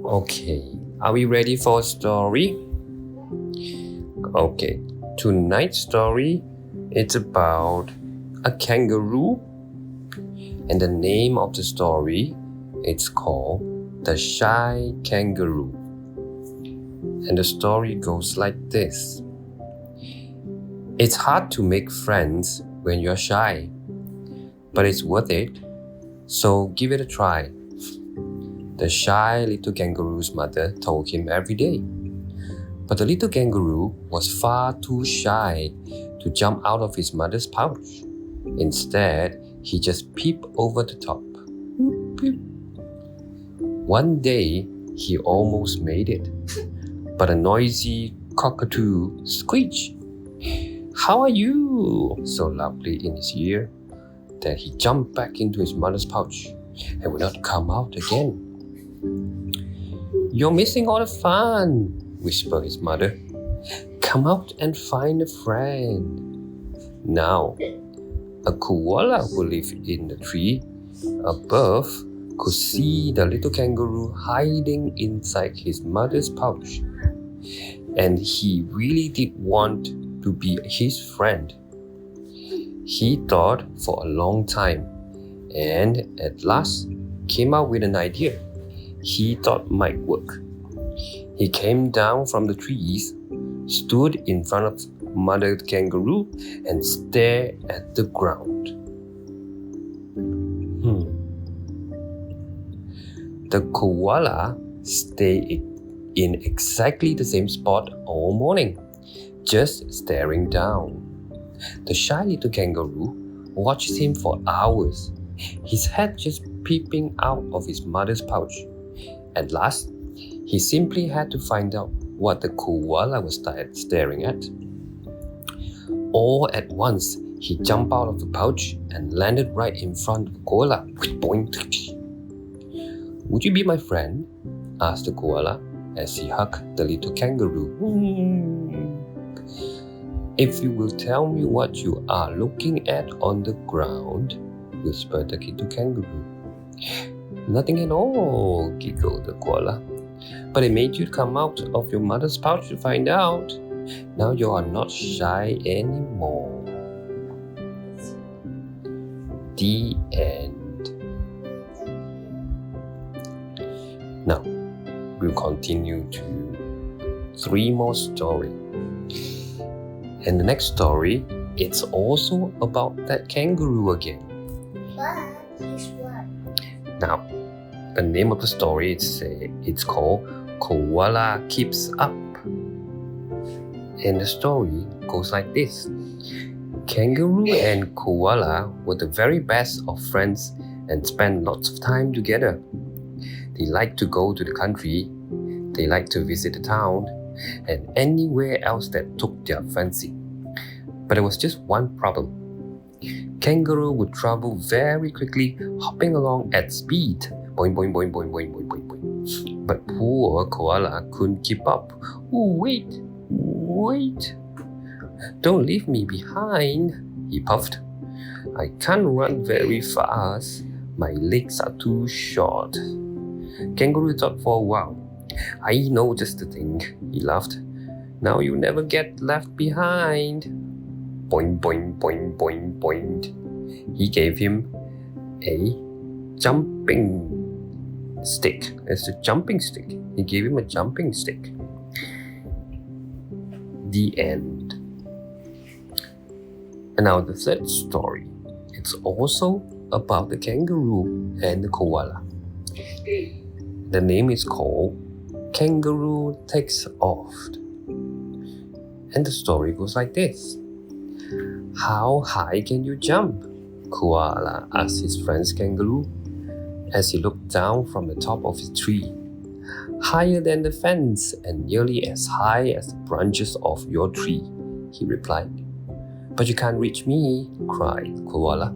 Okay, are we ready for a story? Okay, tonight's story is about a kangaroo, and the name of the story is called The Shy Kangaroo. And the story goes like this. It's hard to make friends when you're shy, but it's worth it, so give it a try. The shy little kangaroo's mother told him every day. But the little kangaroo was far too shy to jump out of his mother's pouch. Instead, he just peeped over the top. One day, he almost made it, but a noisy cockatoo screeched, "How are you?" so loudly in his ear that he jumped back into his mother's pouch and would not come out again. "You're missing all the fun," whispered his mother. "Come out and find a friend." Now, a koala who lived in the tree above could see the little kangaroo hiding inside his mother's pouch. And he really did want to be his friend. He thought for a long time and at last came up with an idea he thought might work. He came down from the trees, stood in front of Mother Kangaroo and stared at the ground. The koala stayed in exactly the same spot all morning, just staring down. The shy little kangaroo watched him for hours, his head just peeping out of his mother's pouch. At last, he simply had to find out what the koala was staring at. All at once, he jumped out of the pouch and landed right in front of the koala. "Would you be my friend?" asked the koala as he hugged the little kangaroo. "If you will tell me what you are looking at on the ground," whispered the little kangaroo. "Nothing at all," giggled the koala. "But it made you come out of your mother's pouch to find out. Now you are not shy anymore." The end. Now, we'll continue to 3 more stories. And the next story, it's also about that kangaroo again. But he's what? Now, the name of the story it's called Koala Keeps Up. And the story goes like this. Kangaroo and koala were the very best of friends and spent lots of time together. They liked to go to the country, they liked to visit the town, and anywhere else that took their fancy. But there was just one problem. Kangaroo would travel very quickly, hopping along at speed. Boing, boing, boing, boing, boing, boing, boing, boing. But poor koala couldn't keep up. "Oh, wait. Don't leave me behind," he puffed. "I can't run very fast. My legs are too short." Kangaroo thought for a while. "I know just the thing," he laughed. "Now you never get left behind." Boing, boing, boing, boing, boing. He gave him a jumping stick. It's a jumping stick. He gave him a jumping stick. The end. And now the third story. It's also about the kangaroo and the koala. The name is called Kangaroo Takes Off. And the story goes like this. "How high can you jump?" Koala asked his friend kangaroo as he looked down from the top of his tree. "Higher than the fence and nearly as high as the branches of your tree," he replied. "But you can't reach me," cried Koala.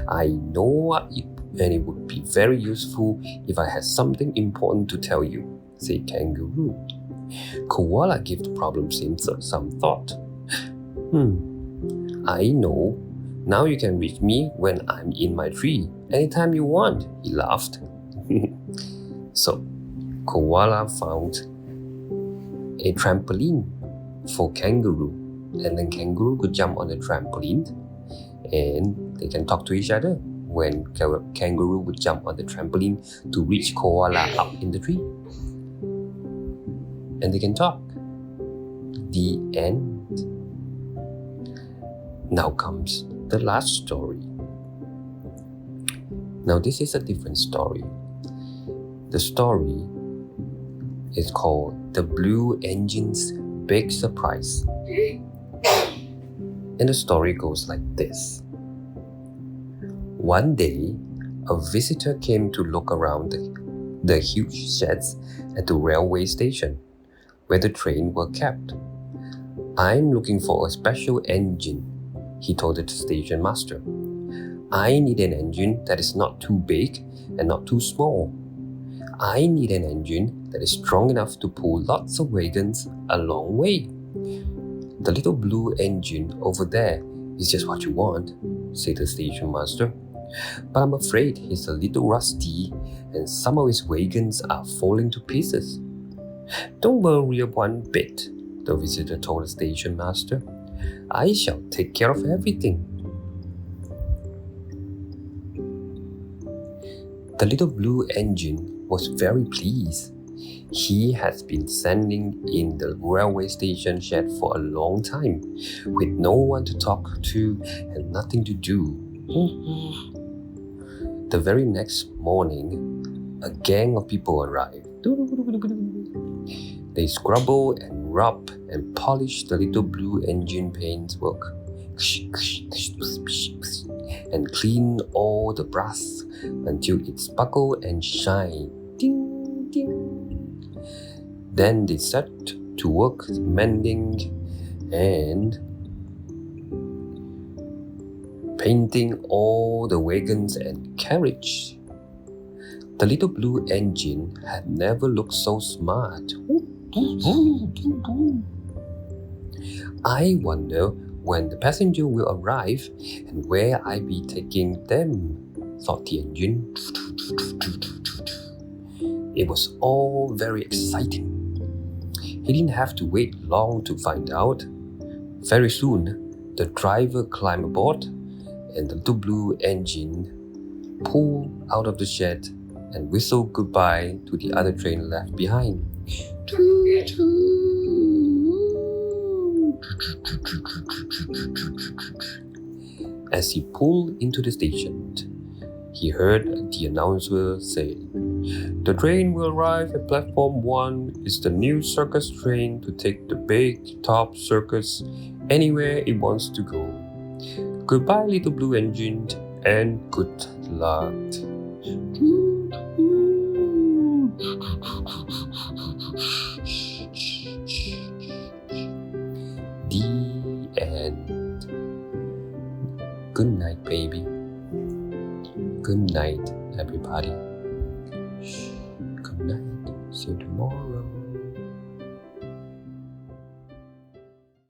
"I know and it would be very useful if I had something important to tell you," said Kangaroo. Koala gave the problem some thought. "I know. Now you can reach me when I'm in my tree, anytime you want," he laughed. So, Koala found a trampoline for Kangaroo, and then Kangaroo could jump on the trampoline and they can talk to each other when Kangaroo would jump on the trampoline to reach Koala up in the tree. And they can talk. The end. Now comes the last story. Now this is a different story. The story is called The Blue Engine's Big Surprise. And the story goes like this. One day, a visitor came to look around the huge sheds at the railway station where the train were kept. I'm looking for a special engine, he told the station master. I need an engine that is not too big and not too small. I need an engine that is strong enough to pull lots of wagons a long way. The little blue engine over there is just what you want, said the station master. But I'm afraid he's a little rusty and some of his wagons are falling to pieces. Don't worry one bit, the visitor told the station master. I shall take care of everything. The little blue engine was very pleased. He has been standing in the railway station shed for a long time, with no one to talk to and nothing to do. The very next morning, a gang of people arrived. They scrabble and rub and polish the little blue engine paintwork and clean all the brass until it sparkled and shine. Ding, ding. Then they set to work mending and painting all the wagons and carriage. The little blue engine had never looked so smart. I wonder when the passenger will arrive and where I be taking them, thought the engine. It was all very exciting. He didn't have to wait long to find out. Very soon, the driver climbed aboard and the little blue engine pulled out of the shed and whistled goodbye to the other train left behind. As he pulled into the station, he heard the announcer say, "The train will arrive at platform 1. It's the new circus train to take the big top circus anywhere it wants to go. Goodbye, little blue engine, and good luck." The end. Good night, baby. Good night, everybody. Good night. See you tomorrow.